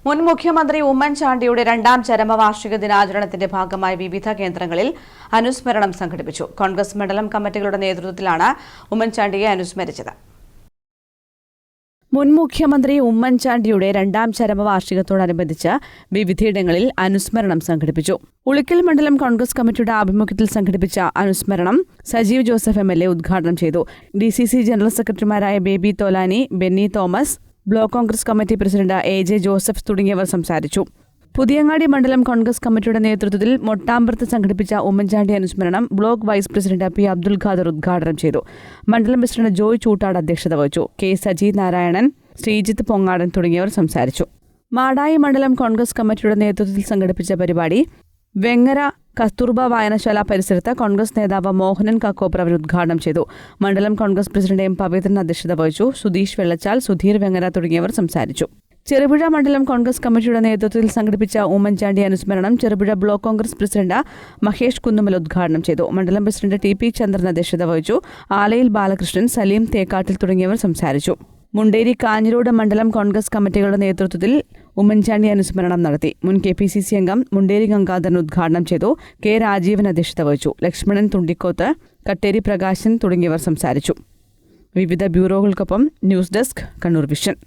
മുൻ മുഖ്യമന്ത്രി ഉമ്മൻചാണ്ടിയുടെ രണ്ടാം ചരമവാർഷിക ദിനാചരണത്തിന്റെ ഭാഗമായി വിവിധ കേന്ദ്രങ്ങളിൽ അനുസ്മരണം സംഘടിപ്പിച്ചു. കോൺഗ്രസ് മണ്ഡലം കമ്മിറ്റികളുടെ നേതൃത്വത്തിലാണ് ഉമ്മൻചാണ്ടിയെ അനുസ്മരിച്ചത്. മുൻ മുഖ്യമന്ത്രി ഉമ്മൻചാണ്ടിയുടെ രണ്ടാം ചരമവാർഷികത്തോടനുബന്ധിച്ച് വിവിധയിടങ്ങളിൽ അനുസ്മരണം സംഘടിപ്പിച്ചു. ഉളിക്കൽ മണ്ഡലം കോൺഗ്രസ് കമ്മിറ്റിയുടെ ആഭിമുഖ്യത്തിൽ സംഘടിപ്പിച്ച അനുസ്മരണം സജീവ് ജോസഫ് MLA ഉദ്ഘാടനം ചെയ്തു. DCC ജനറൽ സെക്രട്ടറിമാരായ baby Tholani, Benny Thomas, block Congress committee president AJ Joseph തുടങ്ങിയവർ സംസാരിച്ചു. പുതിയങ്ങാടി മണ്ഡലം കോൺഗ്രസ് കമ്മിറ്റിയുടെ നേതൃത്വത്തിൽ മൊട്ടാമ്പറത്ത് സംഘടിപ്പിച്ച ഉമ്മൻചാണ്ടി അനുസ്മരണം block vice president P. Abdul Khader ഉദ്ഘാടനം ചെയ്തു. മണ്ഡലം പ്രസിഡന്റ് ജോയ് ചൂട്ടാട് അധ്യക്ഷത വഹിച്ചു. K. സജി നാരായണൻ, ശ്രീജിത്ത് പൊങ്ങാടൻ തുടങ്ങിയവർ സംസാരിച്ചു. മാടായി മണ്ഡലം കോൺഗ്രസ് കമ്മിറ്റിയുടെ നേതൃത്വത്തിൽ സംഘടിപ്പിച്ച പരിപാടി വെങ്ങര കസ്തൂർബ വായനശാല പരിസരത്ത് കോൺഗ്രസ് നേതാവ് മോഹനൻ കാക്കോപ്രവർ ഉദ്ഘാടനം ചെയ്തു. മണ്ഡലം കോൺഗ്രസ് പ്രസിഡന്റ് M. പവിത്രൻ അധ്യക്ഷത വഹിച്ചു. സുധീഷ് വെള്ളച്ചാൽ, സുധീർ വെങ്ങര തുടങ്ങിയവർ സംസാരിച്ചു. ചെറുപുഴ മണ്ഡലം കോൺഗ്രസ് കമ്മിറ്റിയുടെ നേതൃത്വത്തിൽ സംഘടിപ്പിച്ച ഉമ്മൻചാണ്ടി അനുസ്മരണം ചെറുപുഴ ബ്ലോക്ക് കോൺഗ്രസ് പ്രസിഡന്റ് മഹേഷ് കുന്നുമൽ ഉദ്ഘാടനം ചെയ്തു. മണ്ഡലം പ്രസിഡന്റ് TP ചന്ദ്രൻ അധ്യക്ഷത വഹിച്ചു. ആലയിൽ ബാലകൃഷ്ണൻ, സലീം തേക്കാട്ടിൽ തുടങ്ങിയവർ സംസാരിച്ചു. മുണ്ടേരി കാഞ്ഞിരോട് മണ്ഡലം കോൺഗ്രസ് കമ്മിറ്റികളുടെ നേതൃത്വത്തിൽ ഉമ്മൻചാണ്ടി അനുസ്മരണം നടത്തി. മുൻ KPCC അംഗം മുണ്ടേരി ഗംഗാധരൻ ഉദ്ഘാടനം ചെയ്തു. K. രാജീവൻ അധ്യക്ഷത വഹിച്ചു. ലക്ഷ്മണൻ തുണ്ടിക്കോത്ത്, കട്ടേരി പ്രകാശൻ തുടങ്ങിയവർ സംസാരിച്ചു. വിവിധ ബ്യൂറോകൾക്കൊപ്പം ന്യൂസ് ഡെസ്ക്, കണ്ണൂർ വിഷൻ.